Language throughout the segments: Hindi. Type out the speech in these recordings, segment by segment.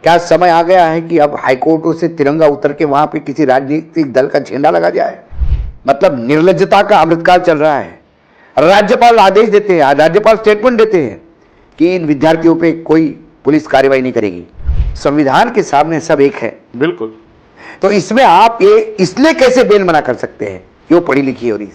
क्या समय आ गया है कि अब हाईकोर्टों से तिरंगा उतर के वहां पे किसी राजनीतिक दल का झंडा लगा जाए? मतलब निर्लज्जता का अमृतकाल चल रहा है। राज्यपाल आदेश देते हैं, राज्यपाल स्टेटमेंट देते हैं कि इन विद्यार्थियों पे कोई पुलिस कार्रवाई नहीं करेगी। संविधान के सामने सब एक है। बिल्कुल। तो इसमें आप ये इसलिए कैसे बेल मना कर सकते हैं कि वो पढ़ी लिखी हो रही?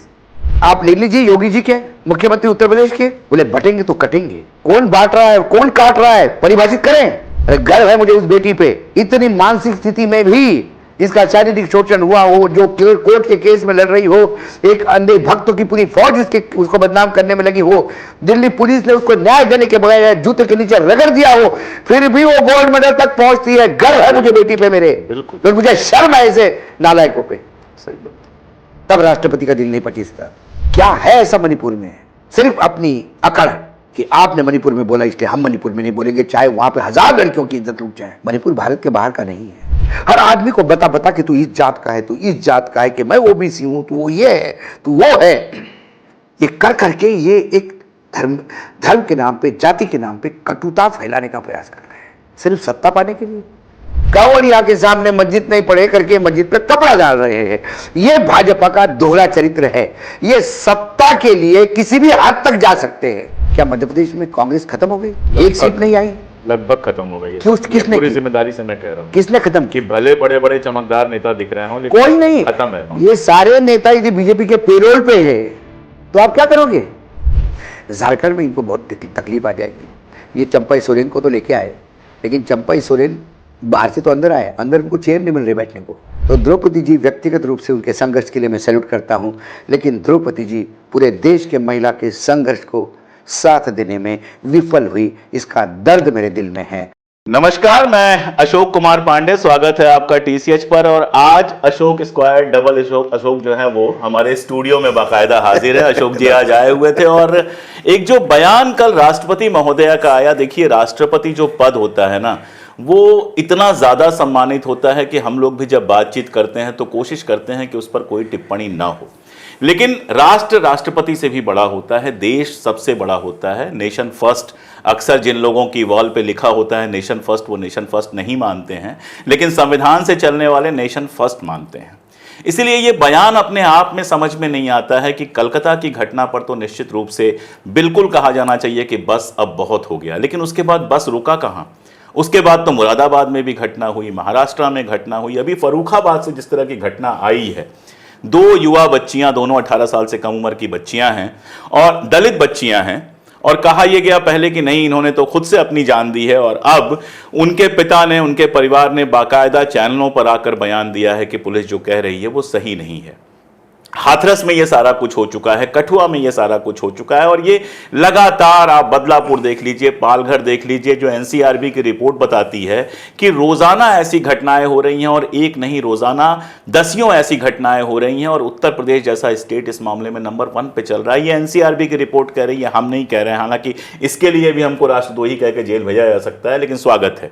आप ले लीजिए योगी जी के, मुख्यमंत्री उत्तर प्रदेश के, बोले बटेंगे तो कटेंगे। कौन बांट रहा है, कौन काट रहा है, परिभाषित करें। अरे गर्व है मुझे उस बेटी पे। इतनी मानसिक स्थिति में भी जिसका शारीरिक शोषण हुआ हो, जो कोर्ट के केस में लड़ रही हो, एक अंधे भक्तों की पूरी फौज उसको बदनाम करने में लगी हो, दिल्ली पुलिस ने उसको न्याय देने के बगैर जूते के नीचे रगड़ दिया हो, फिर भी वो गोल्ड मेडल तक पहुंचती है। गर्व है मुझे बेटी पे मेरे। बिल्कुल। तो मुझे शर्म है ऐसे नालायकों पे। सही बात। तब राष्ट्रपति का दिल नहीं पचीसता। क्या है ऐसा मणिपुर में? सिर्फ अपनी अकड़ कि आपने मणिपुर में बोला इसलिए हम मणिपुर में नहीं बोलेंगे, चाहे वहां पे 1000 लड़कियों की इज्जत लूट जाए। मणिपुर भारत के बाहर का नहीं है। हर आदमी को बता बता कि तू इस जात का है, तू इस जात का है, कि मैं ओबीसी हूं, तू वो ये है, तू वो है। ये कर करके ये एक धर्म के नाम पे, जाति के नाम पे कटुता फैलाने का प्रयास कर रहे हैं, सिर्फ सत्ता पाने के लिए। कांवड़िया के सामने मस्जिद नहीं पढ़े करके मस्जिद पे कपड़ा डाल रहे हैं। ये भाजपा का दोहरा चरित्र है। ये सत्ता के लिए किसी भी हद तक जा सकते हैं। क्या मध्य प्रदेश में कांग्रेस खत्म हो गई? एक सीट नहीं आई, लगभग खत्म हो गई। किसने? पूरी जिम्मेदारी से मैं कह रहा हूँ, किसने खत्म कि भले बड़े बड़े चमकदार नेता दिख रहे हो, लेकिन कोई नहीं खत्म है। ये सारे नेता यदि बीजेपी के पेरोल पे है तो आप क्या करोगे? झारखंड में इनको बहुत तकलीफ आ जाएगी। ये चंपई सोरेन को तो लेके आए, लेकिन चंपई सोरेन बाहर से तो अंदर आए, अंदर उनको चेयर नहीं मिल रही बैठने को। तो द्रौपदी जी व्यक्तिगत रूप से उनके संघर्ष के लिए मैं सैल्यूट करता हूं, लेकिन द्रौपदी जी पूरे देश के महिला के संघर्ष को साथ देने में विफल हुई, इसका दर्द मेरे दिल में है। नमस्कार, मैं अशोक कुमार पांडे, स्वागत है आपका टीसीएच पर। और आज अशोक स्क्वायर डबल अशोक जो है वो हमारे स्टूडियो में बाकायदा हाजिर है। अशोक जी आज आए हुए थे और एक जो बयान कल राष्ट्रपति महोदया का आया, देखिए राष्ट्रपति जो पद होता है ना, वो इतना ज्यादा सम्मानित होता है कि हम लोग भी जब बातचीत करते हैं तो कोशिश करते हैं कि उस पर कोई टिप्पणी ना हो, लेकिन राष्ट्रपति से भी बड़ा होता है, देश सबसे बड़ा होता है। नेशन फर्स्ट अक्सर जिन लोगों की वॉल पे लिखा होता है नेशन फर्स्ट, वो नेशन फर्स्ट नहीं मानते हैं, लेकिन संविधान से चलने वाले नेशन फर्स्ट मानते हैं। इसलिए ये बयान अपने आप में समझ में नहीं आता है कि कलकत्ता की घटना पर तो निश्चित रूप से बिल्कुल कहा जाना चाहिए कि बस अब बहुत हो गया, लेकिन उसके बाद बस रुका कहाँ? उसके बाद तो मुरादाबाद में भी घटना हुई, महाराष्ट्र में घटना हुई, अभी फर्रुखाबाद से जिस तरह की घटना आई है, 2 युवा बच्चियां, दोनों 18 साल से कम उम्र की बच्चियां हैं और दलित बच्चियां हैं, और कहा यह गया पहले कि नहीं इन्होंने तो खुद से अपनी जान दी है, और अब उनके पिता ने, उनके परिवार ने बाकायदा चैनलों पर आकर बयान दिया है कि पुलिस जो कह रही है वो सही नहीं है। हाथरस में ये सारा कुछ हो चुका है, कठुआ में ये सारा कुछ हो चुका है, और ये लगातार, आप बदलापुर देख लीजिए, पालघर देख लीजिए, जो एनसीआरबी की रिपोर्ट बताती है कि रोजाना ऐसी घटनाएं हो रही हैं, और एक नहीं रोजाना दसियों ऐसी घटनाएं हो रही हैं, और उत्तर प्रदेश जैसा स्टेट इस मामले में नंबर 1 पे चल रहा है। ये एनसीआरबी की रिपोर्ट कह रही है, हम नहीं कह रहे हैं, हालांकि इसके लिए भी हमको राष्ट्रद्रोही कह के जेल भेजा जा सकता है, लेकिन स्वागत है।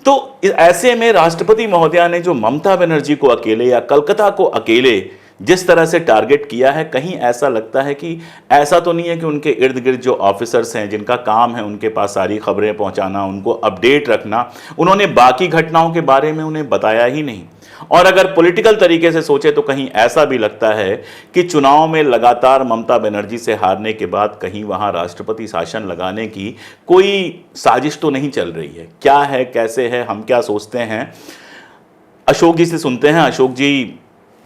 तो ऐसे में राष्ट्रपति महोदया ने जो ममता बनर्जी को अकेले या कलकत्ता को अकेले जिस तरह से टारगेट किया है, कहीं ऐसा लगता है कि ऐसा तो नहीं है कि उनके इर्द गिर्द जो ऑफिसर्स हैं, जिनका काम है उनके पास सारी खबरें पहुंचाना, उनको अपडेट रखना, उन्होंने बाकी घटनाओं के बारे में उन्हें बताया ही नहीं। और अगर पॉलिटिकल तरीके से सोचे तो कहीं ऐसा भी लगता है कि चुनाव में लगातार ममता बनर्जी से हारने के बाद कहीं वहां राष्ट्रपति शासन लगाने की कोई साजिश तो नहीं चल रही है। क्या है, कैसे है, हम क्या सोचते हैं, अशोक जी से सुनते हैं। अशोक जी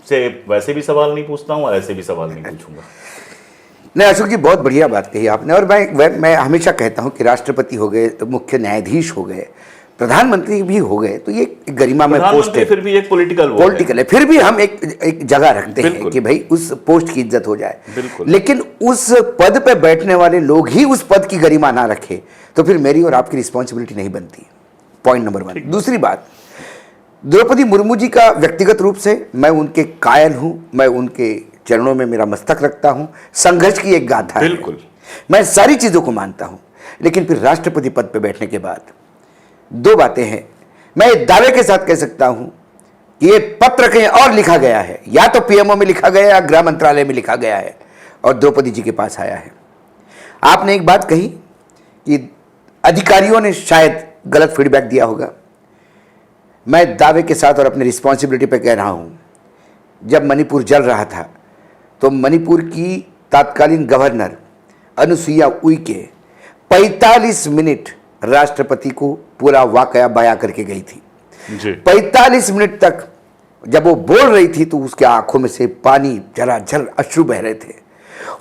से वैसे भी सवाल नहीं पूछता हूं और ऐसे भी सवाल नहीं पूछूंगा। नहीं अशोक जी, बहुत बढ़िया बात कही आपने, और मैं हमेशा कहता हूं कि राष्ट्रपति हो गए, मुख्य न्यायाधीश हो गए, प्रधानमंत्री भी हो गए, तो ये गरिमा में पोस्ट है, फिर भी एक पॉलिटिकल है, फिर भी हम एक जगह रखते हैं कि भाई उस पोस्ट की इज्जत हो जाए। लेकिन उस पद पे बैठने वाले लोग ही उस पद की गरिमा ना रखे तो फिर मेरी और आपकी रिस्पॉन्सिबिलिटी नहीं बनती। Point number 1। दूसरी बात, द्रौपदी मुर्मू जी का व्यक्तिगत रूप से मैं उनके कायल हूं, मैं उनके चरणों में मेरा मस्तक रखता हूं। संघर्ष की एक गाथा है, मैं सारी चीजों को मानता हूं, लेकिन फिर राष्ट्रपति पद पर बैठने के बाद 2 बातें हैं। मैं दावे के साथ कह सकता हूं कि ये पत्र कहीं और लिखा गया है, या तो पीएमओ में लिखा गया या गृह मंत्रालय में लिखा गया है, और द्रौपदी जी के पास आया है। आपने एक बात कही कि अधिकारियों ने शायद गलत फीडबैक दिया होगा, मैं दावे के साथ और अपनी रिस्पॉन्सिबिलिटी पे कह रहा हूं, जब मणिपुर जल रहा था तो मणिपुर की तत्कालीन गवर्नर अनुसुईया उइके 45 मिनट राष्ट्रपति को पूरा वाकया बयां करके गई थी जी। 45 मिनट तक जब वो बोल रही थी तो उसके आंखों में से पानी झरझर अश्रु बह रहे थे।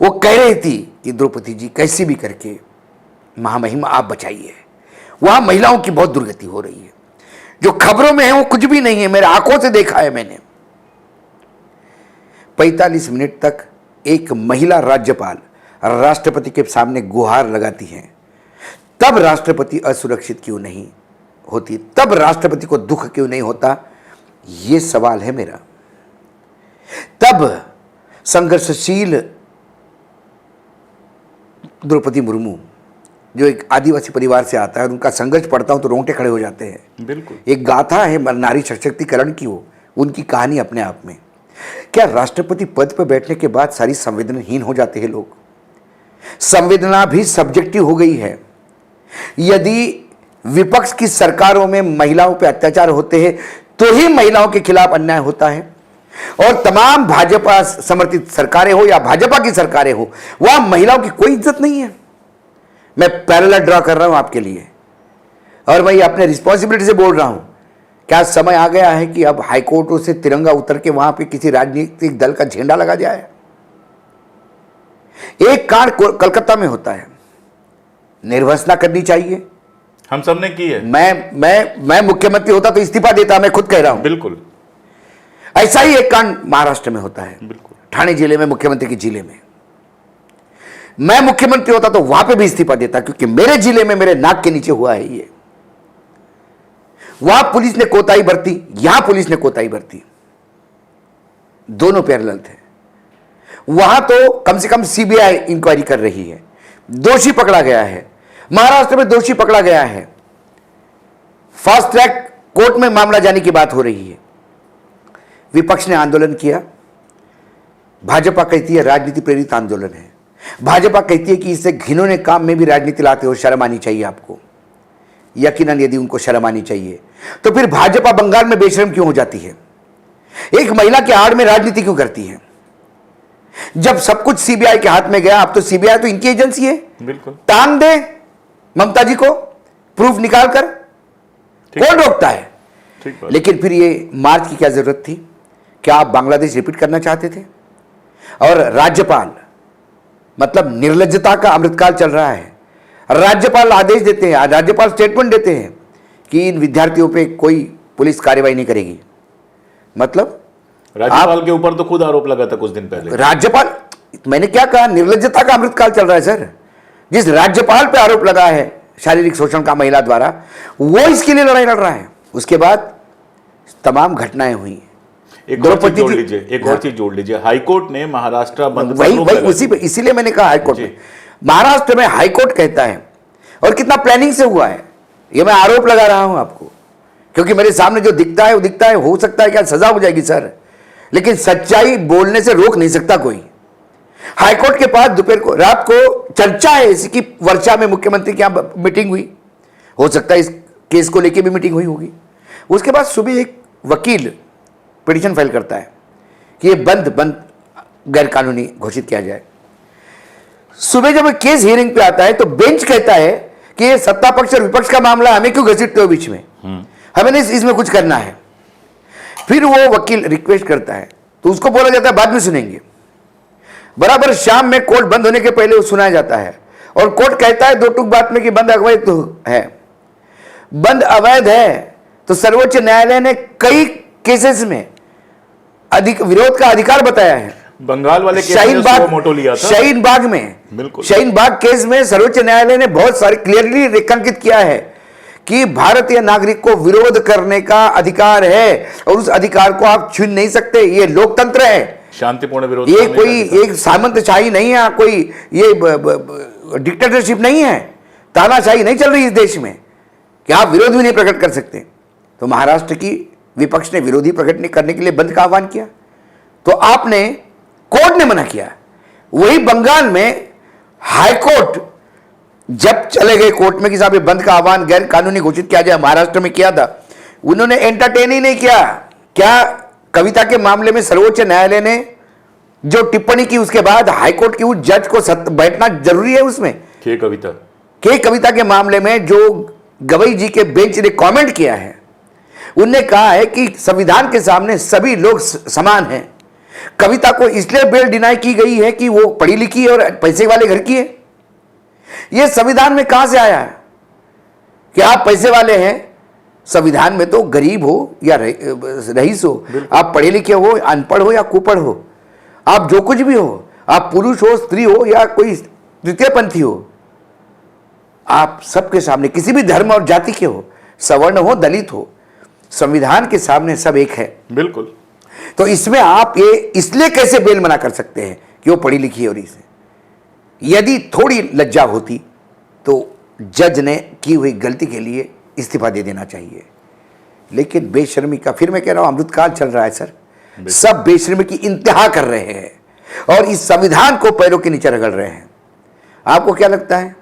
वो कह रही थी कि द्रौपदी जी कैसे भी करके महामहिमा आप बचाइए। वहां महिलाओं की बहुत दुर्गति हो रही है, जो खबरों में है वो कुछ भी नहीं है, मेरे आंखों से देखा है मैंने। 45 मिनट तक एक महिला राज्यपाल राष्ट्रपति के सामने गुहार लगाती है, तब राष्ट्रपति असुरक्षित क्यों नहीं होती, तब राष्ट्रपति को दुख क्यों नहीं होता, ये सवाल है मेरा। तब संघर्षशील द्रौपदी मुर्मू, जो एक आदिवासी परिवार से आता है और उनका संघर्ष पढ़ता हूं तो रोंगटे खड़े हो जाते हैं। बिल्कुल एक गाथा है नारी सशक्तिकरण की, वो उनकी कहानी अपने आप में। क्या राष्ट्रपति पद पर बैठने के बाद सारी संवेदनाहीन हो जाते हैं लोग? संवेदना भी सब्जेक्टिव हो गई है। यदि विपक्ष की सरकारों में महिलाओं पर अत्याचार होते हैं तो ही महिलाओं के खिलाफ अन्याय होता है, और तमाम भाजपा समर्थित सरकारें हो या भाजपा की सरकारें हो, वहां महिलाओं की कोई इज्जत नहीं है। मैं पैरेलल ड्रॉ कर रहा हूं आपके लिए, और मैं अपने रिस्पॉन्सिबिलिटी से बोल रहा हूं। क्या समय आ गया है कि अब हाईकोर्टों से तिरंगा उतर के वहां पे किसी राजनीतिक दल का झंडा लगा जाए? एक कांड कलकत्ता में होता है, निर्वसना करनी चाहिए। हम सब ने की है। मैं मुख्यमंत्री होता तो इस्तीफा देता, मैं खुद कह रहा हूं। बिल्कुल ऐसा ही एक कांड महाराष्ट्र में होता है, बिल्कुल ठाणे जिले में, मुख्यमंत्री के जिले में। मैं मुख्यमंत्री होता तो वहां पे भी इस्तीफा देता, क्योंकि मेरे जिले में मेरे नाक के नीचे हुआ है ये। वहां पुलिस ने कोताही बरती, यहां पुलिस ने कोताही बरती, दोनों पैरेलल थे। वहां तो कम से कम सीबीआई इंक्वायरी कर रही है, दोषी पकड़ा गया है। महाराष्ट्र में दोषी पकड़ा गया है, फास्ट ट्रैक कोर्ट में मामला जाने की बात हो रही है। विपक्ष ने आंदोलन किया, भाजपा कहती है राजनीति प्रेरित आंदोलन है। भाजपा कहती है कि इससे घिनौने काम में भी राजनीति लाते हो, शर्म आनी चाहिए आपको। यकीनन यदि उनको शर्म आनी चाहिए तो फिर भाजपा बंगाल में बेशर्म क्यों हो जाती है? एक महिला के आड़ में राजनीति क्यों करती है? जब सब कुछ सीबीआई के हाथ में गया, अब तो सीबीआई तो इनकी एजेंसी है, बिल्कुल टांग दे ममता जी को, प्रूफ निकाल कर, कौन रोकता है? लेकिन फिर ये मार्च की क्या जरूरत थी? क्या आप बांग्लादेश रिपीट करना चाहते थे? और राज्यपाल, मतलब निर्लज्जता का अमृतकाल चल रहा है। राज्यपाल आदेश देते हैं, राज्यपाल स्टेटमेंट देते हैं कि इन विद्यार्थियों पे कोई पुलिस कार्रवाई नहीं करेगी। मतलब राज्यपाल के ऊपर तो खुद आरोप लगा था कुछ दिन पहले। राज्यपाल, मैंने क्या कहा? निर्लज्जता का अमृतकाल चल रहा है सर। जिस राज्यपाल पे आरोप लगा है शारीरिक शोषण का महिला द्वारा, वो इसके लिए लड़ाई लड़ रहा है। उसके बाद तमाम घटनाएं हुई। एक और चीज जोड़ लीजिए, एक और चीज जोड़ लीजिए, हाईकोर्ट ने महाराष्ट्र बंद वही उसी पे, इसीलिए मैंने कहा हाईकोर्ट में, महाराष्ट्र में हाईकोर्ट कहता है, और कितना प्लानिंग से हुआ है ये मैं आरोप लगा रहा हूं आपको, क्योंकि मेरे सामने जो दिखता है वो दिखता है। हो सकता है क्या सजा हो जाएगी सर, लेकिन सच्चाई बोलने से रोक नहीं सकता कोई। हाईकोर्ट के पास दोपहर को, रात को चर्चा है इसकी, वर्षा में मुख्यमंत्री की यहां मीटिंग हुई, हो सकता है इस केस को लेकर भी मीटिंग हुई होगी। उसके बाद सुबह एक वकील पिटीशन फाइल करता है कि ये बंद गैर कानूनी घोषित किया जाए। सुबह जब केस हियरिंग पे आता है तो बेंच कहता है कि ये सत्ता पक्ष और विपक्ष का मामला, हमें क्यों घसीटते हो बीच में, हमें नहीं इसमें कुछ करना है। फिर वो वकील रिक्वेस्ट करता है तो उसको बोला जाता है बाद में सुनेंगे। बराबर शाम में कोर्ट बंद होने के पहले वो सुनाया जाता है, और कोर्ट कहता है दो टूक बात में कि बंद अवैध तो है। बंद अवैध है तो सर्वोच्च न्यायालय ने कई केसेस में विरोध का अधिकार बताया है। बंगाल वाले केस शाहीन बाग, मोटो लिया था, शाहीन बाग में, बिल्कुल शाहीन बाग केस में सर्वोच्च न्यायालय ने बहुत सारे क्लियरली रेखांकित किया है कि भारतीय नागरिक को विरोध करने का अधिकार है, और उस अधिकार को आप छीन नहीं सकते। ये लोकतंत्र है, शांतिपूर्ण विरोध, ये कोई एक सामंतशाही नहीं है, कोई ये डिक्टेटरशिप नहीं है, तानाशाही नहीं चल रही इस देश में कि आप विरोध भी नहीं प्रकट कर सकते। तो महाराष्ट्र की विपक्ष ने विरोधी प्रकट करने के लिए बंद का आह्वान किया, तो आपने, कोर्ट ने मना किया। वही बंगाल में हाईकोर्ट जब चले गए कोर्ट में कि साहब ये बंद का आह्वान गैर कानूनी घोषित किया जाए, महाराष्ट्र में किया था, उन्होंने एंटरटेन ही नहीं किया। क्या कविता के मामले में सर्वोच्च न्यायालय ने जो टिप्पणी की उसके बाद हाईकोर्ट की उस जज को बैठना जरूरी है उसमें? के कविता के मामले में जो गवई जी के बेंच ने कमेंट किया है, उनने कहा है कि संविधान के सामने सभी लोग समान हैं। कविता को इसलिए बेल डिनाई की गई है कि वो पढ़ी लिखी है और पैसे वाले घर की है। यह संविधान में कहां से आया है कि आप पैसे वाले हैं? संविधान में तो गरीब हो या रईस हो, आप पढ़े लिखे हो, अनपढ़ हो या कुपढ़ हो, आप जो कुछ भी हो, आप पुरुष हो, स्त्री हो या कोई तृतीयपंथी हो, आप सबके सामने, किसी भी धर्म और जाति के हो, सवर्ण हो, दलित हो, संविधान के सामने सब एक है। बिल्कुल। तो इसमें आप ये इसलिए कैसे बेल मना कर सकते हैं कि वो पढ़ी लिखी है? और इसे यदि थोड़ी लज्जा होती तो जज ने की हुई गलती के लिए इस्तीफा दे देना चाहिए। लेकिन बेशर्मी का, फिर मैं कह रहा हूं, अमृतकाल चल रहा है सर, सब बेशर्मी की इंतहा कर रहे हैं और इस संविधान को पैरों के नीचे रगड़ रहे हैं। आपको क्या लगता है,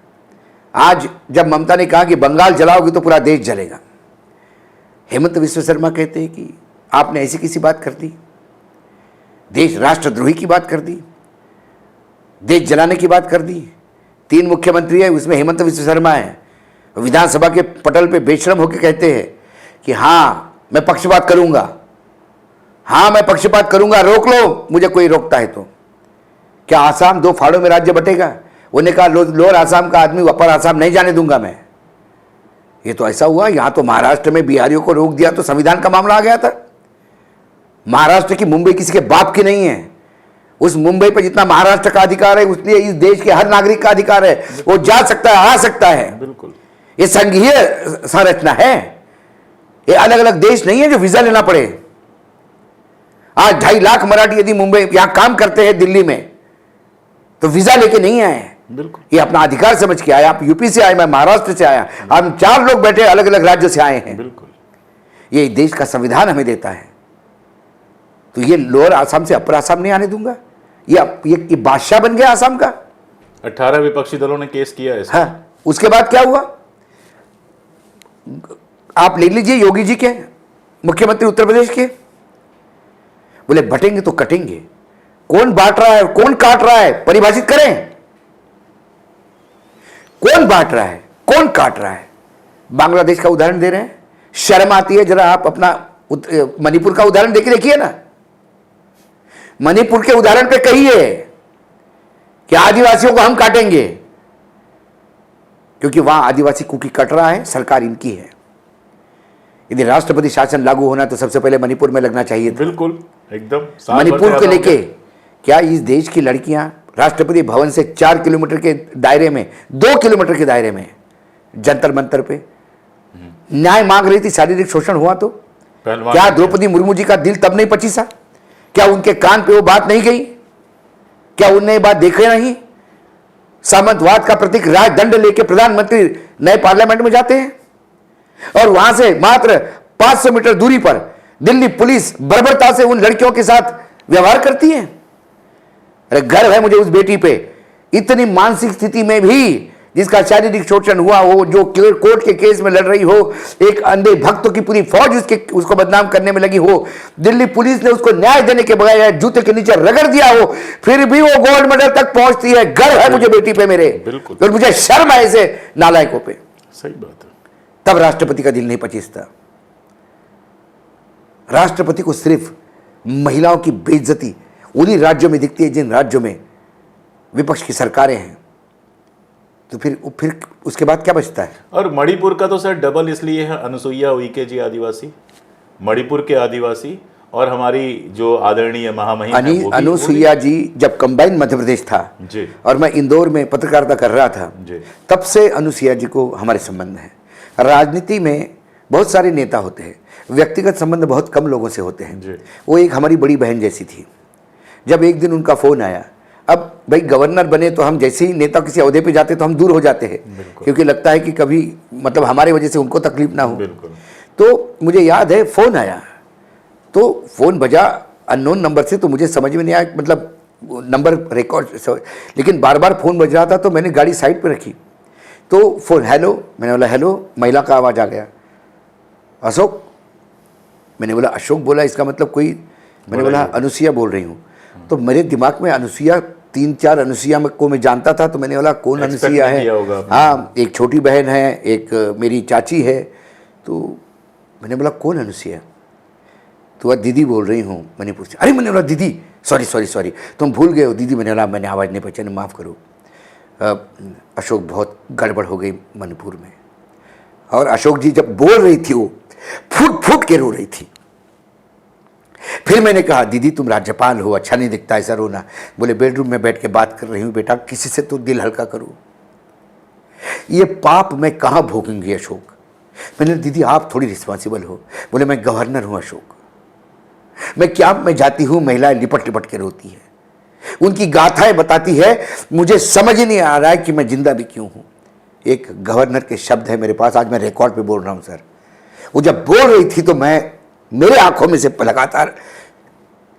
आज जब ममता ने कहा कि बंगाल जलाओगे तो पूरा देश जलेगा, हेमंत विश्व शर्मा कहते हैं कि आपने ऐसी किसी बात कर दी, देश राष्ट्रद्रोही की बात कर दी, देश जलाने की बात कर दी। 3 मुख्यमंत्री है, उसमें हेमंत विश्व शर्मा है, विधानसभा के पटल पे बेशरम होकर कहते हैं कि हाँ मैं पक्षपात करूंगा, हाँ मैं पक्षपात करूंगा, रोक लो मुझे कोई रोकता है तो। क्या आसाम 2 फाड़ों में राज्य बटेगा? उन्होंने कहा लोअर आसाम का आदमी अपर आसाम नहीं जाने दूंगा मैं। ये तो ऐसा हुआ, यहां तो महाराष्ट्र में बिहारियों को रोक दिया तो संविधान का मामला आ गया था। महाराष्ट्र की मुंबई किसी के बाप की नहीं है। उस मुंबई पर जितना महाराष्ट्र का अधिकार है, उसलिए इस देश के हर नागरिक का अधिकार है, वो जा सकता है, आ सकता है। बिल्कुल। ये संघीय संरचना है, ये अलग अलग देश नहीं है जो वीजा लेना पड़े। आज 2.5 लाख मराठी यदि मुंबई यहां काम करते हैं दिल्ली में तो वीजा लेके नहीं आए, बिल्कुल, ये अपना अधिकार समझ के आए। आप यूपी से आए, मैं महाराष्ट्र से आया, हम 4 लोग बैठे अलग अलग राज्यों से आए हैं। बिल्कुल, ये देश का संविधान हमें देता है। तो ये लोअर आसाम से अपर आसाम नहीं आने दूंगा, ये बादशाह बन गया आसाम का। 18 विपक्षी दलों ने केस किया है इसका। हाँ, उसके बाद क्या हुआ? आप ले लीजिए योगी जी के, मुख्यमंत्री उत्तर प्रदेश के, बोले बटेंगे तो कटेंगे। कौन बांट रहा है, कौन काट रहा है, परिभाषित करें। कौन बांट रहा है, कौन काट रहा है? बांग्लादेश का उदाहरण दे रहे हैं, शर्म आती है जरा। आप अपना मणिपुर का उदाहरण देखिए ना। मणिपुर के उदाहरण पे कहिए कि आदिवासियों को हम काटेंगे, क्योंकि वहां आदिवासी कुकी कट रहा है, सरकार इनकी है। यदि राष्ट्रपति शासन लागू होना तो सबसे पहले मणिपुर में लगना चाहिए था। बिल्कुल, एकदम। मणिपुर को लेके क्या इस देश की लड़कियां राष्ट्रपति भवन से 4 किलोमीटर के दायरे में, 2 किलोमीटर के दायरे में जंतर मंतर पे न्याय मांग रही थी? शारीरिक शोषण हुआ तो क्या द्रौपदी मुर्मू जी का दिल तब नहीं पचीसा? क्या उनके कान पे वो बात नहीं गई? क्या उनने ये बात देखे नहीं? सामंतवाद का प्रतीक राजदंड लेके प्रधानमंत्री नए पार्लियामेंट में जाते हैं और वहां से मात्र 500 मीटर दूरी पर दिल्ली पुलिस बर्बरता से उन लड़कियों के साथ व्यवहार करती है। अरे गर्व है मुझे उस बेटी पे, इतनी मानसिक स्थिति में भी जिसका शारीरिक शोषण हुआ हो, जो कोर्ट के केस में लड़ रही हो, एक अंधे भक्तों की पूरी फौज उसको बदनाम करने में लगी हो, दिल्ली पुलिस ने उसको न्याय देने के बगैर जूते के नीचे रगड़ दिया हो, फिर भी वो गोल्ड मेडल तक पहुंचती है। गर्व है मुझे बेटी पे मेरे, और मुझे शर्म है ऐसे नालायकों पे। सही बात है। तब राष्ट्रपति का दिल नहीं पचीसता। राष्ट्रपति को सिर्फ महिलाओं की बेइज्जती उन्हीं राज्यों में दिखती है जिन राज्यों में विपक्ष की सरकारें हैं। तो फिर उसके बाद क्या बचता है? और मणिपुर का तो सर डबल इसलिए है, अनुसुईया उइके जी आदिवासी, मणिपुर के आदिवासी, और हमारी जो आदरणीय महामहिम अनुसुईया जी जब कंबाइन मध्य प्रदेश था जी, और मैं इंदौर में पत्रकारिता कर रहा था जी, तब से अनुसुईया जी को हमारे संबंध है। राजनीति में बहुत सारे नेता होते हैं, व्यक्तिगत संबंध बहुत कम लोगों से होते हैं। वो एक हमारी बड़ी बहन जैसी थी। जब एक दिन उनका फोन आया, अब भाई गवर्नर बने तो हम जैसे ही नेता किसी ओहदे पे जाते तो हम दूर हो जाते हैं, क्योंकि लगता है कि कभी मतलब हमारे वजह से उनको तकलीफ ना हो। तो मुझे याद है फोन आया, तो फोन बजा अननोन नंबर से, तो मुझे समझ में नहीं आया, मतलब नंबर रिकॉर्ड, लेकिन बार बार फोन बज रहा था तो मैंने गाड़ी साइड पर रखी। तो फोन हेलो, मैंने बोला हेलो, महिला का आवाज़ आ गया, अशोक मैंने बोला अशोक बोला, इसका मतलब कोई, मैंने बोला अनुसुईया बोल रही हूँ। तो मेरे दिमाग में अनुसुईया, 3-4 अनुसुईया को मैं जानता था, तो मैंने बोला कौन अनुसुईया है? हाँ, एक छोटी बहन है, एक मेरी चाची है। तो मैंने बोला कौन अनुसुईया? तो वह दीदी बोल रही हूँ मणिपुर से। अरे मैंने बोला दीदी, सॉरी तुम भूल गए हो दीदी। मैंने बोला मैंने आवाज़ नहीं पहचानी, माफ़ करो। अशोक बहुत गड़बड़ हो गई मणिपुर में। और अशोक जी जब बोल रही थी वो फूट फूट के रो रही थी। फिर मैंने कहा दीदी तुम राज्यपाल हो, अच्छा नहीं दिखता ऐसा रोना। बोले बेडरूम में बैठ के बात कर रही हूँ बेटा, किसी से तो दिल हल्का करो, ये पाप मैं कहाँ भोगूंगी अशोक। मैंने दीदी आप थोड़ी रिस्पॉन्सिबल हो। बोले मैं गवर्नर हूँ अशोक, मैं कैंप में जाती हूँ, महिलाएं लिपट लिपट के रोती है, उनकी गाथाएं बताती है, मुझे समझ ही नहीं आ रहा है कि मैं जिंदा भी क्यों हूँ। एक गवर्नर के शब्द है मेरे पास, आज मैं रिकॉर्ड पे बोल रहा हूँ सर। वो जब बोल रही थी तो मेरे आंखों में से लगातार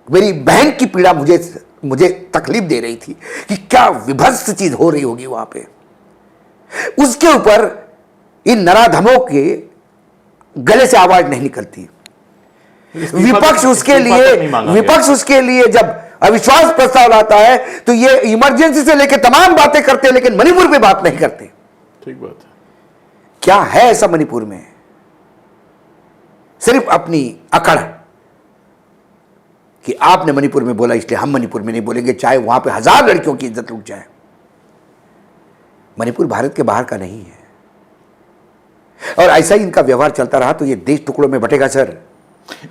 मेरी बहन की पीड़ा मुझे तकलीफ दे रही थी कि क्या विभत्स चीज हो रही होगी वहां पे। उसके ऊपर इन नराधमों के गले से आवाज नहीं निकलती। विपक्ष उसके लिए जब अविश्वास प्रस्ताव लाता है तो ये इमरजेंसी से लेकर तमाम बातें करते हैं, लेकिन मणिपुर पे बात नहीं करते। ठीक बात है। क्या है ऐसा मणिपुर में? सिर्फ अपनी अकड़ कि आपने मणिपुर में बोला इसलिए हम मणिपुर में नहीं बोलेंगे, चाहे वहां पे 1000 लड़कियों की इज्जत लूट जाए। मणिपुर भारत के बाहर का नहीं है, और ऐसा ही इनका व्यवहार चलता रहा तो ये देश टुकड़ों में बटेगा सर।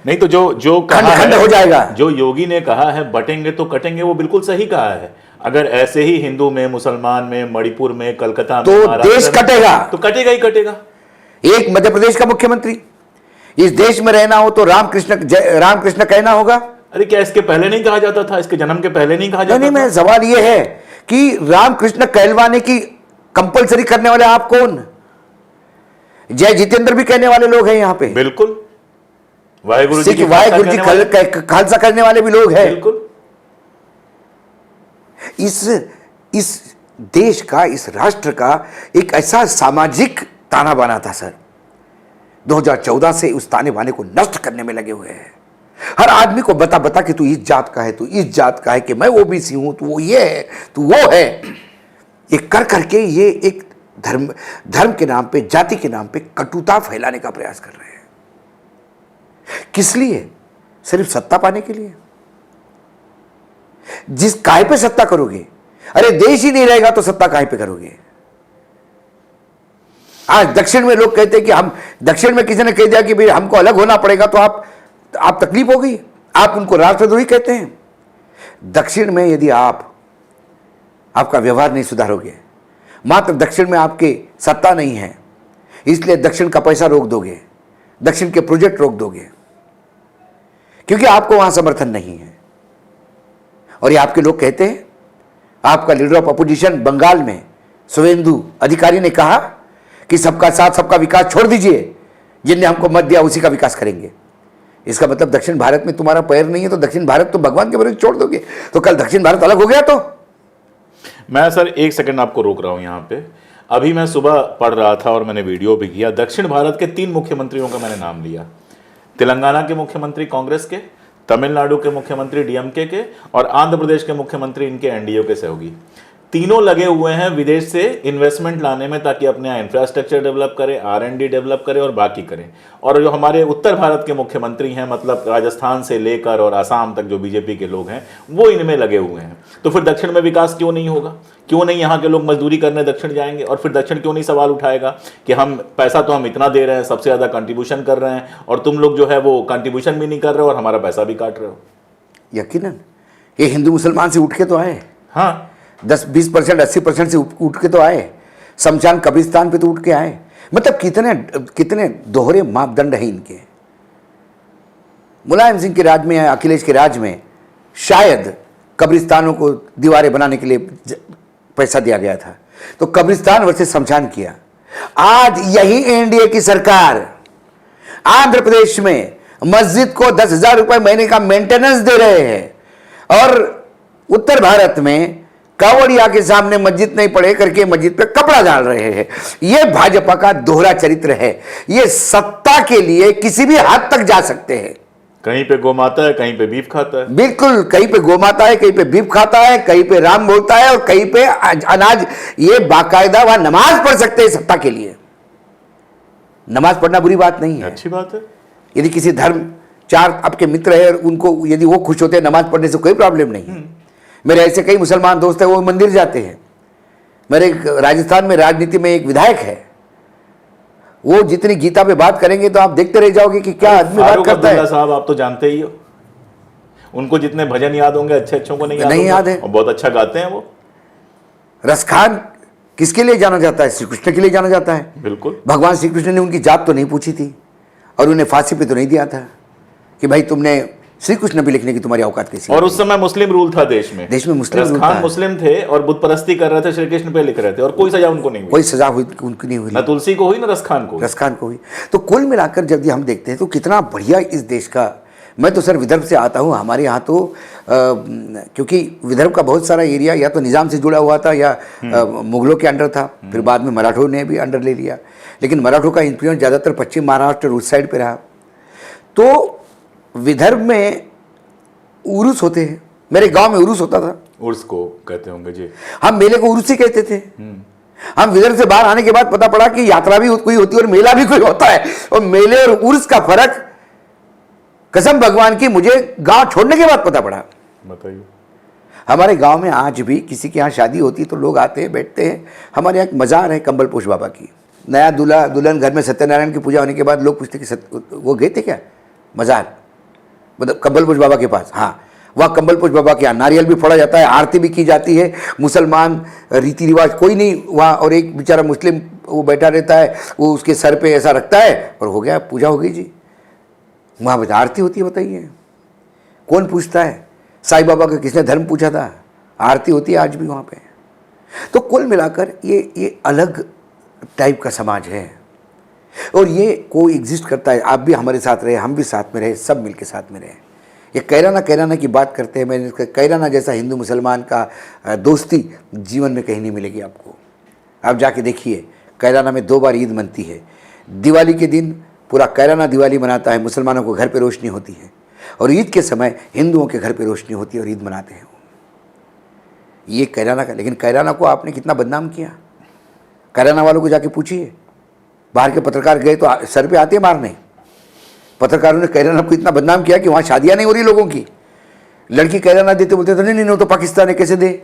नहीं तो जो कहा खंड हो जाएगा। जो योगी ने कहा है बटेंगे तो कटेंगे, वो बिल्कुल सही कहा है। अगर ऐसे ही हिंदू में, मुसलमान में, मणिपुर में, कलकत्ता में, तो देश कटेगा, तो कटेगा ही कटेगा। एक मध्य प्रदेश का मुख्यमंत्री, इस देश में रहना हो तो रामकृष्ण कहना होगा। अरे क्या इसके पहले नहीं कहा जाता था? इसके जन्म के पहले नहीं कहा जाता? नहीं, मैं सवाल यह है कि रामकृष्ण कहलवाने की कंपलसरी करने वाले आप कौन? जय जितेंद्र भी कहने वाले लोग हैं यहाँ पे। बिल्कुल। वाहेगुरु जी खालसा करने वाले भी लोग हैं। बिल्कुल। इस देश का, इस राष्ट्र का एक ऐसा सामाजिक ताना बाना था सर। 2014 से उस ताने बाने को नष्ट करने में लगे हुए हैं। हर आदमी को बता कि तू इस जात का है, तू इस जात का है, कि मैं ओबीसी हूं, तू वो ये है, तू वो है। ये कर करके ये एक धर्म के नाम पे, जाति के नाम पे कटुता फैलाने का प्रयास कर रहे हैं। किस लिए? सिर्फ सत्ता पाने के लिए। जिस काहे पे सत्ता करोगे? अरे देश ही नहीं रहेगा तो सत्ता काहे पे करोगे? आज दक्षिण में लोग कहते हैं कि हम, दक्षिण में किसी ने कह दिया कि भाई हमको अलग होना पड़ेगा, तो आप तकलीफ हो गई, आप उनको राष्ट्रद्रोही कहते हैं। दक्षिण में यदि आपका व्यवहार नहीं सुधारोगे, मात्र दक्षिण में आपके सत्ता नहीं है इसलिए दक्षिण का पैसा रोक दोगे, दक्षिण के प्रोजेक्ट रोक दोगे, क्योंकि आपको वहां समर्थन नहीं है। और ये आपके लोग कहते हैं, आपका लीडर ऑफ अपोजिशन बंगाल में शुवेंदु अधिकारी ने कहा कि सबका साथ सबका विकास छोड़ दीजिए, जिनने हमको मत दिया उसी का विकास करेंगे। इसका मतलब दक्षिण भारत में तुम्हारा पैर नहीं है तो दक्षिण भारत तो भगवान के भरोसे छोड़ दोगे। तो कल दक्षिण भारत अलग हो गया तो? मैं सर एक सेकंड आपको रोक रहा हूं यहां पे। अभी मैं सुबह पढ़ रहा था और मैंने वीडियो भी किया। दक्षिण भारत के 3 मुख्यमंत्रियों का मैंने नाम लिया। तेलंगाना के मुख्यमंत्री कांग्रेस के, तमिलनाडु के मुख्यमंत्री डीएमके के, और आंध्र प्रदेश के मुख्यमंत्री इनके एनडीए के सहयोगी। तीनों लगे हुए हैं विदेश से इन्वेस्टमेंट लाने में, ताकि अपने इंफ्रास्ट्रक्चर डेवलप करें, R&D डेवलप करें और बाकी करें। और जो हमारे उत्तर भारत के मुख्यमंत्री हैं, मतलब राजस्थान से लेकर और आसाम तक जो बीजेपी के लोग हैं, वो इनमें लगे हुए हैं। तो फिर दक्षिण में विकास क्यों नहीं होगा? क्यों नहीं यहाँ के लोग मजदूरी करने दक्षिण जाएंगे? और फिर दक्षिण क्यों नहीं सवाल उठाएगा कि हम पैसा तो हम इतना दे रहे हैं, सबसे ज्यादा कंट्रीब्यूशन कर रहे हैं, और तुम लोग जो है वो कंट्रीब्यूशन भी नहीं कर रहे हो और हमारा पैसा भी काट रहे हो। यकीनन ये हिंदू मुसलमान से उठ के तो आए। हाँ, 10-20%, 80% से उठ के तो आए। शमशान कब्रिस्तान पे तो उठ के आए। मतलब कितने दोहरे मापदंड हैं इनके। मुलायम सिंह के राज में, अखिलेश के राज में शायद कब्रिस्तानों को दीवारें बनाने के लिए पैसा दिया गया था, तो कब्रिस्तान वर्सेस शमशान किया। आज यही एनडीए की सरकार आंध्र प्रदेश में मस्जिद को 10,000 रुपए महीने का मेंटेनेंस दे रहे हैं, और उत्तर भारत में कावड़िया के सामने मस्जिद नहीं पड़े करके मस्जिद पे कपड़ा डाल रहे हैं। ये भाजपा का दोहरा चरित्र है। ये सत्ता के लिए किसी भी हद तक जा सकते हैं। कहीं पे गौ माता है, कहीं पे बीफ खाता है। बिल्कुल, कहीं पे गौ माता है, कहीं पे बीफ खाता है, कहीं पे राम बोलता है और कहीं पे अनाज। ये बाकायदा वहां नमाज पढ़ सकते हैं सत्ता के लिए। नमाज पढ़ना बुरी बात नहीं है, अच्छी बात है। यदि किसी धर्म चार आपके मित्र है और उनको यदि वो खुश होते हैं नमाज पढ़ने से कोई प्रॉब्लम नहीं है। मेरे ऐसे कई मुसलमान दोस्त हैं, वो मंदिर जाते हैं। मेरे राजस्थान में राजनीति में एक विधायक है, वो जितनी गीता पे बात करेंगे तो आप देखते रह जाओगे कि क्या आदमी बात करता है। साहब आप तो जानते ही हो, उनको जितने भजन याद होंगे अच्छे अच्छों को नहीं याद है। और बहुत अच्छा गाते हैं वो। रस खान किसके लिए जाना जाता है? श्री कृष्ण के लिए जाना जाता है। बिल्कुल, भगवान श्री कृष्ण ने उनकी जात तो नहीं पूछी थी और उन्हें फांसी पे तो नहीं दिया था कि भाई तुमने श्री कृष्ण भी लिखने की तुम्हारी औकात कैसी। और उस समय मुस्लिम रूल था देश में मुस्लिम रस रूल खान था। मुस्लिम थे और बुत परस्ती कर रहे थे, श्री कृष्ण पे लिख रहे थे और कोई सजा उनको नहीं हुई। कोई सजा हुई उनको नहीं हुई, ना तुलसी को हुई ना रस खान को हुई। तो कुल मिलाकर जब हम देखते हैं तो कितना बढ़िया इस देश का। मैं तो सर विदर्भ से आता हूँ। हमारे यहाँ तो क्योंकि विदर्भ का बहुत सारा एरिया या तो निज़ाम से जुड़ा हुआ था या मुगलों के अंडर था, फिर बाद में मराठों ने भी अंडर ले लिया, लेकिन मराठों का इन्फ्लुएंस ज़्यादातर पश्चिम महाराष्ट्र उस साइड पे रहा। तो विदर्भ में उरुस होते हैं। मेरे गांव में उरुस होता था। उर्स को कहते होंगे जी। हम मेले को उरुस ही कहते थे। हम विदर्भ से बाहर आने के बाद पता पड़ा कि यात्रा भी कोई होती है और मेला भी कोई होता है। और मेले और उर्स का फर्क कसम भगवान की मुझे गांव छोड़ने के बाद पता पड़ा। बताइए। हमारे गांव में आज भी किसी के यहाँ शादी होती है तो लोग आते हैं, बैठते हैं। हमारे यहाँ एक मजार है कंबलपोश बाबा की। नया दूल्हा दुल्हन घर में सत्यनारायण की पूजा होने के बाद लोग पूछते कि वो गए थे क्या मजार, मतलब कंबलपोश बाबा के पास। हाँ, वहाँ कंबलपोश बाबा के यहाँ नारियल भी फोड़ा जाता है, आरती भी की जाती है। मुसलमान रीति रिवाज कोई नहीं वहाँ। और एक बेचारा मुस्लिम वो बैठा रहता है, वो उसके सर पे ऐसा रखता है और हो गया, पूजा हो गई जी। वहाँ आरती होती है। बताइए कौन पूछता है? साईं बाबा का किसने धर्म पूछा था? आरती होती है आज भी वहाँ पे। तो कुल मिलाकर ये अलग टाइप का समाज है और ये को एग्जिस्ट करता है। आप भी हमारे साथ रहे, हम भी साथ में रहे, सब मिलके साथ में रहे। ये कैराना की बात करते हैं। मैंने कैराना जैसा हिंदू मुसलमान का दोस्ती जीवन में कहीं नहीं मिलेगी आपको। आप जाके देखिए, कैराना में 2 बार ईद मनती है। दिवाली के दिन पूरा कैराना दिवाली मनाता है, मुसलमानों को घर पे रोशनी होती है, और ईद के समय हिंदुओं के घर पे रोशनी होती है और ईद मनाते हैं। ये कैराना का। लेकिन कैराना को आपने कितना बदनाम किया। कैराना वालों को जाके पूछिए, बाहर के पत्रकार गए तो सर पे आते मारने। पत्रकारों ने कैराना को इतना बदनाम किया कि वहाँ शादियाँ नहीं हो रही लोगों की। लड़की कैराना देते बोलते थे नहीं नहीं, तो पाकिस्तान है, कैसे दे।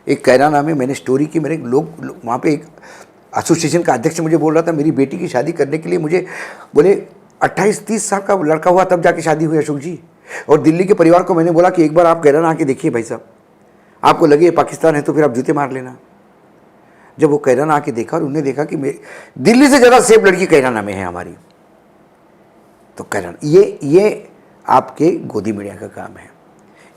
एक कैराना में मैंने स्टोरी की, मेरे लोग वहाँ पे एक एसोसिएशन का अध्यक्ष मुझे बोल रहा था, मेरी बेटी की शादी करने के लिए मुझे बोले 28-30 साल का लड़का हुआ तब जाके शादी हुई अशोक जी। और दिल्ली के परिवार को मैंने बोला कि एक बार आप कैराना आके देखिए भाई साहब, आपको लगे पाकिस्तान है तो फिर आप जूते मार लेना। जब वो कैराना आके देखा और उन्होंने देखा कि दिल्ली से ज़्यादा सेफ लड़की कैराना में है हमारी, तो कैराना ये आपके गोदी मीडिया का काम है,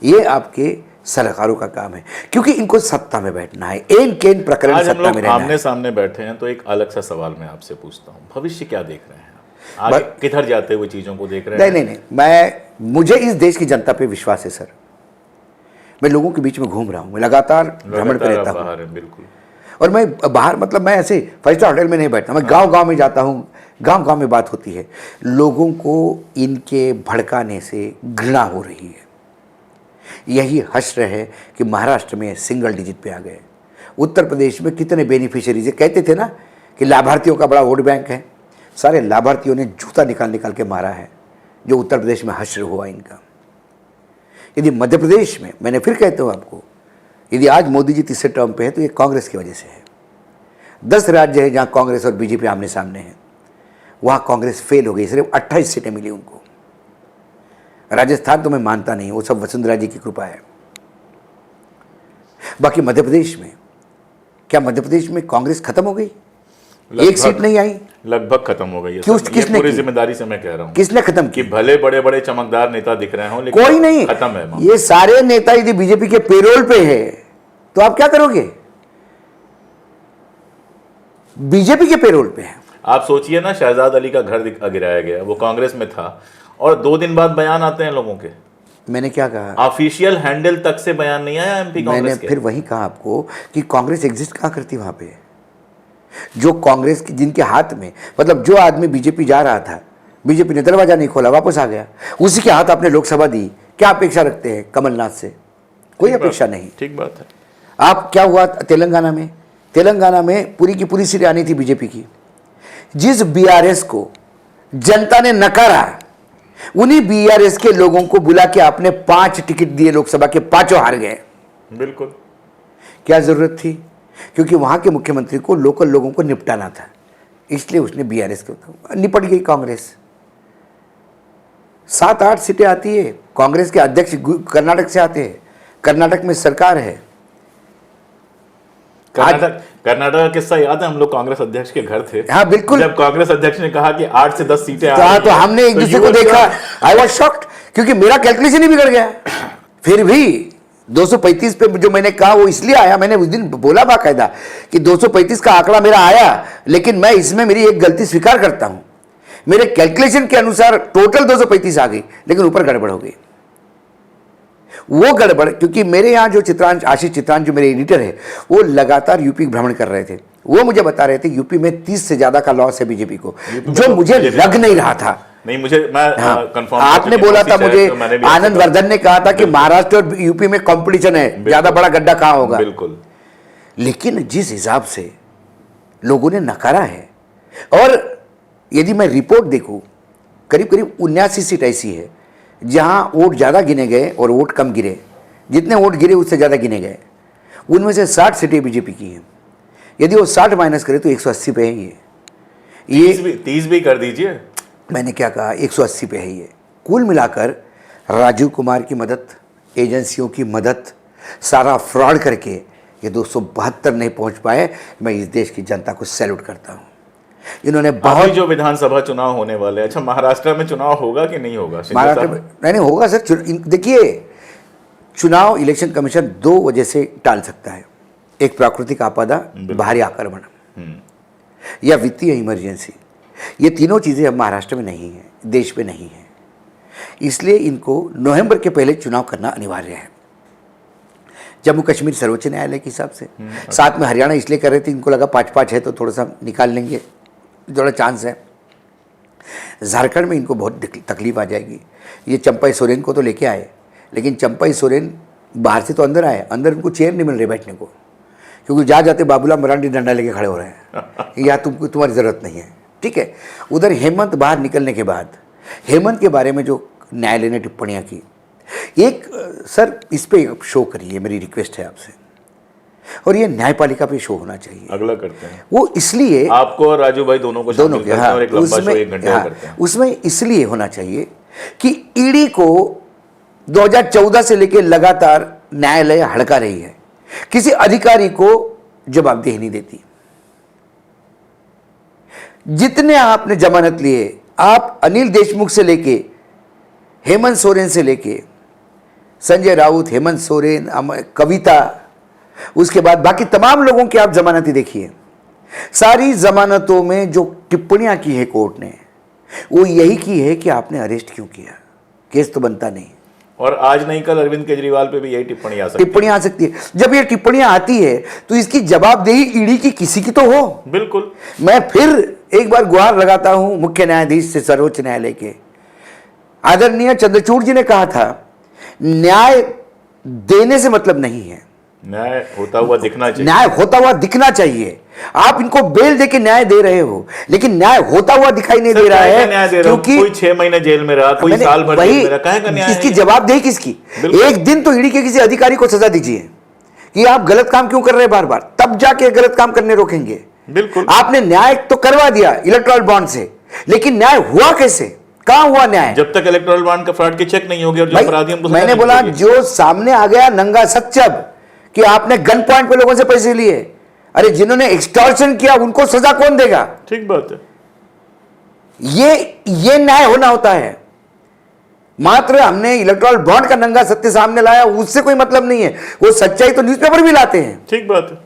ये आपके सरकारों का काम है, क्योंकि इनको सत्ता में बैठना है। एन केन प्रकरण सत्ता में रहना है। आमने सामने बैठे हैं तो एक अलग सा सवाल मैं आपसे पूछता हूँ, भविष्य क्या देख रहे हैं? आगे किधर जाते हुए चीजों को देख रहे हैं? नहीं, मुझे इस देश की जनता पे विश्वास है सर। मैं लोगों के बीच में घूम रहा हूँ, मैं लगातार भ्रमण पे रहता हूँ। बिल्कुल। और मैं बाहर, मतलब मैं ऐसे 5 स्टार होटल में नहीं बैठता, मैं गांव में जाता हूँ। गांव में बात होती है, लोगों को इनके भड़काने से घृणा हो रही है। यही हश्र है कि महाराष्ट्र में सिंगल डिजिट पे आ गए। उत्तर प्रदेश में कितने बेनिफिशियरीज है, कहते थे ना कि लाभार्थियों का बड़ा वोट बैंक है, सारे लाभार्थियों ने जूता निकाल के मारा है, जो उत्तर प्रदेश में हश्र हुआ इनका। यदि मध्य प्रदेश में, मैंने फिर कहता हूँ आपको, यदि आज मोदी जी तीसरे टर्म पे है तो ये कांग्रेस की वजह से है। 10 राज्य है जहाँ कांग्रेस और बीजेपी आमने सामने है, वहाँ कांग्रेस फेल हो गई, सिर्फ 28 सीटें मिली उनको। राजस्थान तो मैं मानता नहीं, वो सब वसुंधरा जी की कृपा है। बाकी मध्य प्रदेश में, क्या मध्य प्रदेश में कांग्रेस खत्म हो गई? एक सीट नहीं आई, लगभग खत्म हो गई है। क्यों? किसने? पूरी जिम्मेदारी से मैं कह रहा हूँ, किसने खत्म कि भले बड़े बड़े चमकदार नेता दिख रहे हो, लेकिन कोई नहीं खत्म है। ये सारे नेता यदि बीजेपी के पेरोल पे है तो आप क्या करोगे? बीजेपी के पेरोल पे है। आप सोचिए ना, शहजाद अली का घर गिराया गया, वो कांग्रेस में था, और 2 दिन बाद बयान आते हैं लोगों के। मैंने क्या कहा? ऑफिशियल हैंडल तक से बयान नहीं आया एमपी मैंने कांग्रेस के। फिर वही कहा आपको कि कांग्रेस एग्जिस्ट कहाँ करती वहां पे। जो कांग्रेस की जिनके हाथ में, मतलब जो आदमी बीजेपी जा रहा था, बीजेपी ने दरवाजा नहीं खोला, वापस आ गया, उसी के हाथ आपने लोकसभा दी। क्या अपेक्षा रखते हैं कमलनाथ से? कोई अपेक्षा नहीं। ठीक बात है। आप क्या हुआ तेलंगाना में? तेलंगाना में पूरी की पूरी सीटें आनी थी बीजेपी की। जिस बीआरएस को जनता ने नकारा, उन्हीं बीआरएस के लोगों को बुला के आपने 5 टिकट दिए, लोकसभा के 5 हार गए। बिल्कुल। क्या जरूरत थी? क्योंकि वहां के मुख्यमंत्री को लोकल लोगों को निपटाना था, इसलिए उसने बीआरएस को निपट गई कांग्रेस। 7-8 सीटें आती है। कांग्रेस के अध्यक्ष कर्नाटक से आते हैं, कर्नाटक में सरकार है। कर्नाटक का किस्सा याद है? हम लोग कांग्रेस अध्यक्ष के घर थे। हाँ बिल्कुल। जब कांग्रेस अध्यक्ष ने कहा कि 8 से 10 सीटें आ रही तो हैं, हमने एक दूसरे को देखा, आई वॉज शॉक्ड, क्योंकि मेरा कैलकुलेशन ही बिगड़ गया। फिर भी 235 पे जो मैंने कहा वो इसलिए आया, मैंने उस दिन बोला बाकायदा कि 235 का आंकड़ा मेरा आया, लेकिन मैं इसमें मेरी एक गलती स्वीकार करता हूं। मेरे कैलकुलेशन के अनुसार टोटल 235 आ गई, लेकिन ऊपर गड़बड़ हो गई। वो गड़बड़ क्योंकि मेरे यहाँ जो चित्रांश, आशीष चित्रांश जो मेरे एडिटर है, वो लगातार यूपी भ्रमण कर रहे थे। वो मुझे बता रहे थे यूपी में 30 से ज्यादा का लॉस है बीजेपी को, जो मुझे लग नहीं रहा था। नहीं, मैं कंफर्म आपने बोला था मुझे, आनंद वर्धन ने कहा था कि महाराष्ट्र और यूपी में कंपटीशन है, ज्यादा बड़ा गड्ढा कहां होगा। बिल्कुल। लेकिन जिस हिसाब से लोगों ने नकारा है, और यदि मैं रिपोर्ट देखूं, करीब करीब 79 सीट ऐसी है जहां वोट ज़्यादा गिने गए और वोट कम गिरे। जितने वोट गिरे उससे ज़्यादा गिने गए। उनमें से 60 सीटें बीजेपी की हैं। यदि वो 60 माइनस करे तो 180 पे है ये 30 भी कर दीजिए। मैंने क्या कहा? 180 पे है ये। कुल मिलाकर राजीव कुमार की मदद, एजेंसियों की मदद, सारा फ्रॉड करके ये 272 नहीं पहुंच पाए। मैं इस देश की जनता को सैल्यूट करता हूं। इन्होंने बहुत, जो विधानसभा चुनाव होने वाले, अच्छा महाराष्ट्र में चुनाव होगा कि नहीं होगा? महाराष्ट्र में नहीं होगा सर। देखिए, चुनाव इलेक्शन कमीशन 2 वजह से टाल सकता है। एक प्राकृतिक आपदा, बाहरी आक्रमण, या वित्तीय इमरजेंसी। ये तीनों चीज़ें अब महाराष्ट्र में नहीं है, देश में नहीं है। इसलिए इनको नवंबर के पहले चुनाव करना अनिवार्य है। जम्मू कश्मीर सर्वोच्च न्यायालय के हिसाब से, साथ में हरियाणा इसलिए कर रहे थे, इनको लगा 5-5 है तो थोड़ा सा निकाल लेंगे, थोड़ा चांस है। झारखंड में इनको बहुत तकलीफ आ जाएगी। ये चंपाई सोरेन को तो लेके आए, लेकिन चंपाई सोरेन बाहर से तो अंदर आए, अंदर उनको चेयर नहीं मिल रही बैठने को, क्योंकि जा जाते बाबूलाल मरांडी डंडा लेके खड़े हो रहे हैं, या तुमको तुम्हारी ज़रूरत नहीं है। ठीक है। उधर हेमंत बाहर निकलने के बाद, हेमंत के बारे में जो न्यायालय ने टिप्पणियाँ की, एक सर इस पर शो करिए, मेरी रिक्वेस्ट है आपसे। और ये न्यायपालिका पे शो होना चाहिए। अगला करते हैं वो इसलिए, आपको और राजू भाई दोनों को दोनों के, हाँ, और एक लंबा शो 1 घंटे का करते हैं। उसमें इसलिए होना चाहिए कि ईडी को 2014 से लेकर लगातार न्यायालय हड़का रही है, किसी अधिकारी को जवाबदेही नहीं देती। जितने आपने जमानत लिए, आप अनिल देशमुख से लेके हेमंत सोरेन से लेके संजय राउत, हेमंत सोरेन, कविता, उसके बाद बाकी तमाम लोगों की आप जमानतें देखिए। सारी जमानतों में जो टिप्पणियां की है कोर्ट ने, वो यही की है कि आपने अरेस्ट क्यों किया, केस तो बनता नहीं। और आज नहीं कल अरविंद केजरीवाल पे भी यही टिप्पणी आ सकती है। जब ये टिप्पणियां आती है तो इसकी जवाबदेही ईडी की किसी की तो हो। बिल्कुल। मैं फिर एक बार गुहार लगाता हूं मुख्य न्यायाधीश से, सर्वोच्च न्यायालय के आदरणीय चंद्रचूड़ जी ने कहा था, न्याय देने से मतलब नहीं है, न्याय होता हुआ दिखना चाहिए। न्याय होता हुआ दिखना चाहिए। आप इनको बेल देके न्याय दे रहे हो, लेकिन न्याय होता हुआ दिखाई नहीं दे रहा है, क्योंकि कोई 6 महीने जेल में रहा, कोई साल भर जेल में रहा, कहेगा न्याय। इसकी जवाबदेही किसकी? एक दिन तो ईडी के किसी अधिकारी को सजा दीजिए कि आप गलत काम क्यों कर रहे हैं बार बार, तब जाके गलत काम करने रोकेंगे। बिल्कुल। आपने न्याय तो करवा दिया इलेक्टोरल बॉन्ड से, लेकिन न्याय हुआ कैसे? कहां हुआ न्याय? जब तक इलेक्टोरल बॉन्ड का फ्रॉड की चेक नहीं होगी और जो अपराधी हमको, मैंने बोला जो सामने आ गया नंगा सच्चब कि आपने गन पॉइंट पे लोगों से पैसे लिए, अरे जिन्होंने एक्सटॉर्शन किया उनको सजा कौन देगा? ठीक बात है। ये न्याय होना होता है। मात्र हमने इलेक्टोरल बॉन्ड का नंगा सत्य सामने लाया, उससे कोई मतलब नहीं है। वो सच्चाई तो न्यूज़पेपर भी लाते हैं। ठीक बात है।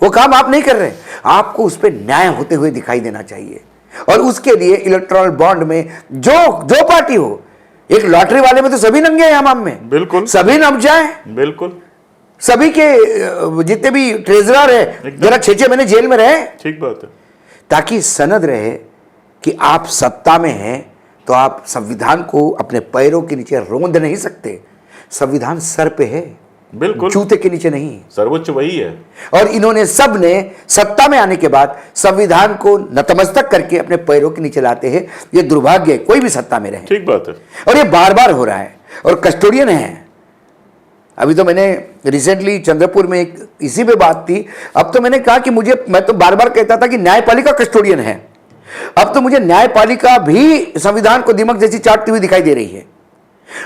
वो काम आप नहीं कर रहे। आपको उस पर न्याय होते हुए दिखाई देना चाहिए, और उसके लिए इलेक्टोरल बॉन्ड में जो पार्टी हो, एक लॉटरी वाले में तो सभी नंगे हैं हमाम में, बिल्कुल सभी नम जाए, बिल्कुल सभी के जितने भी ट्रेजरर है जरा 6 महीने जेल में रहे, ठीक बात है, ताकि सनद रहे कि आप सत्ता में हैं तो आप संविधान को अपने पैरों के नीचे रोंद नहीं सकते। संविधान सर पे है, बिल्कुल जूते के नीचे नहीं। सर्वोच्च वही है। और इन्होंने सब ने सत्ता में आने के बाद संविधान को नतमस्तक करके अपने पैरों के नीचे लाते हैं। ये दुर्भाग्य है, कोई भी सत्ता में रहे। ठीक बात है। और ये बार बार हो रहा है। और कस्टोडियन है, अभी तो मैंने रिसेंटली चंद्रपुर में एक इसी पे बात थी। अब तो मैंने कहा कि मैं तो बार बार कहता था कि न्यायपालिका कस्टोडियन है, अब तो मुझे न्यायपालिका भी संविधान को दीमक जैसी चाटती हुई दिखाई दे रही है।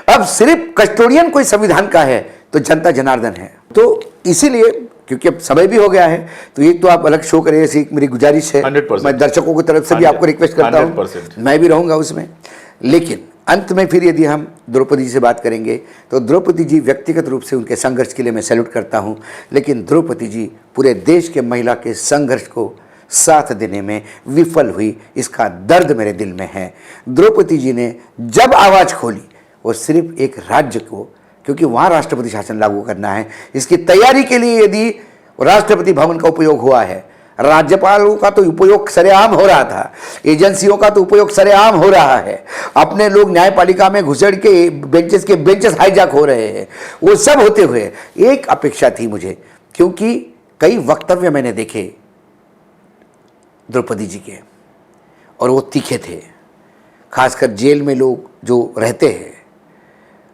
अब सिर्फ कस्टोडियन कोई संविधान का है तो जनता जनार्दन है। तो इसीलिए क्योंकि अब समय भी हो गया है, तो ये तो आप अलग शो करें, ऐसी मेरी गुजारिश है। 100%। मैं दर्शकों की तरफ से भी आपको रिक्वेस्ट करता हूँ, 100%। मैं भी रहूंगा उसमें। लेकिन अंत में फिर यदि हम द्रौपदी जी से बात करेंगे तो द्रौपदी जी व्यक्तिगत रूप से उनके संघर्ष के लिए मैं सैल्यूट करता हूं, लेकिन द्रौपदी जी पूरे देश के महिला के संघर्ष को साथ देने में विफल हुई, इसका दर्द मेरे दिल में है। द्रौपदी जी ने जब आवाज़ खोली वो सिर्फ एक राज्य को, क्योंकि वहाँ राष्ट्रपति शासन लागू करना है, इसकी तैयारी के लिए यदि राष्ट्रपति भवन का उपयोग हुआ है, राज्यपालों का तो उपयोग सरेआम हो रहा था, एजेंसियों का तो उपयोग सरेआम हो रहा है, अपने लोग न्यायपालिका में घुसड़ के बेंचेस हाईजैक हो रहे हैं, वो सब होते हुए एक अपेक्षा थी मुझे, क्योंकि कई वक्तव्य मैंने देखे द्रौपदी जी के और वो तीखे थे, खासकर जेल में लोग जो रहते हैं।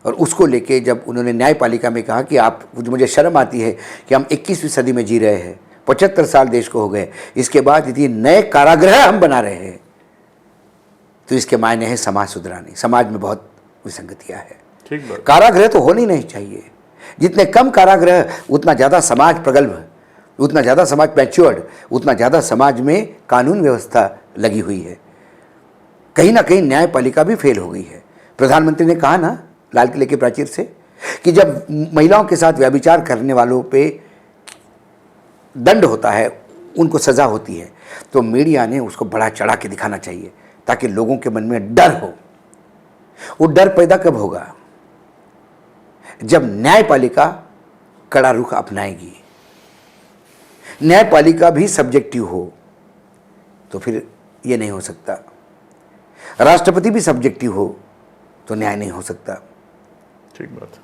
और उसको लेके जब उन्होंने न्यायपालिका में कहा कि आप, मुझे शर्म आती है कि हम 21वीं सदी में जी रहे हैं, 75 साल देश को हो गए, इसके बाद यदि नए कारागृह हम बना रहे हैं तो इसके मायने हैं समाज सुधराने। समाज में बहुत विसंगतियां है, ठीक बात। कारागृह तो होनी नहीं चाहिए, जितने कम कारागृह उतना ज़्यादा समाज प्रगल्भ, उतना ज़्यादा समाज मैच्योर्ड, उतना ज़्यादा समाज में कानून व्यवस्था लगी हुई है। कहीं ना कहीं न्यायपालिका भी फेल हो गई है। प्रधानमंत्री ने कहा ना लाल किले के प्राचीर से कि जब महिलाओं के साथ व्यभिचार करने वालों पे दंड होता है, उनको सजा होती है, तो मीडिया ने उसको बड़ा चढ़ा के दिखाना चाहिए ताकि लोगों के मन में डर हो। वो डर पैदा कब होगा? जब न्यायपालिका कड़ा रुख अपनाएगी, न्यायपालिका भी सब्जेक्टिव हो, तो फिर ये नहीं हो सकता। राष्ट्रपति भी सब्जेक्टिव हो तो न्याय नहीं हो सकता। ठीक बात।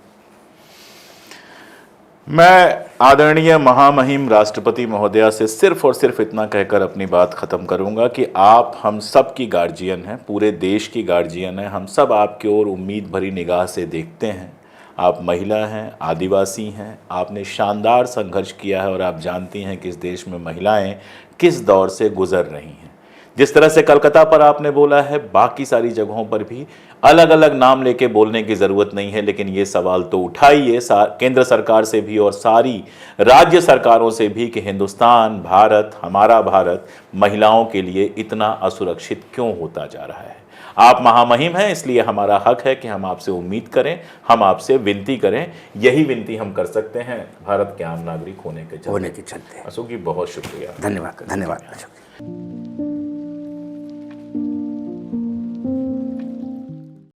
मैं आदरणीय महामहिम राष्ट्रपति महोदया से सिर्फ और सिर्फ इतना कहकर अपनी बात ख़त्म करूंगा कि आप हम सब की गार्जियन हैं, पूरे देश की गार्जियन हैं। हम सब आपकी ओर उम्मीद भरी निगाह से देखते हैं। आप महिला हैं, आदिवासी हैं, आपने शानदार संघर्ष किया है और आप जानती हैं कि इस देश में महिलाएं किस दौर से गुजर रही हैं। जिस तरह से कलकत्ता पर आपने बोला है, बाकी सारी जगहों पर भी अलग अलग नाम लेके बोलने की ज़रूरत नहीं है, लेकिन ये सवाल तो उठाइए केंद्र सरकार से भी और सारी राज्य सरकारों से भी कि हिंदुस्तान, भारत, हमारा भारत महिलाओं के लिए इतना असुरक्षित क्यों होता जा रहा है। आप महामहिम हैं, इसलिए हमारा हक है कि हम आपसे उम्मीद करें, हम आपसे विनती करें। यही विनती हम कर सकते हैं भारत के आम नागरिक होने के चलते। चलते। अशोक जी बहुत शुक्रिया। धन्यवाद। धन्यवाद।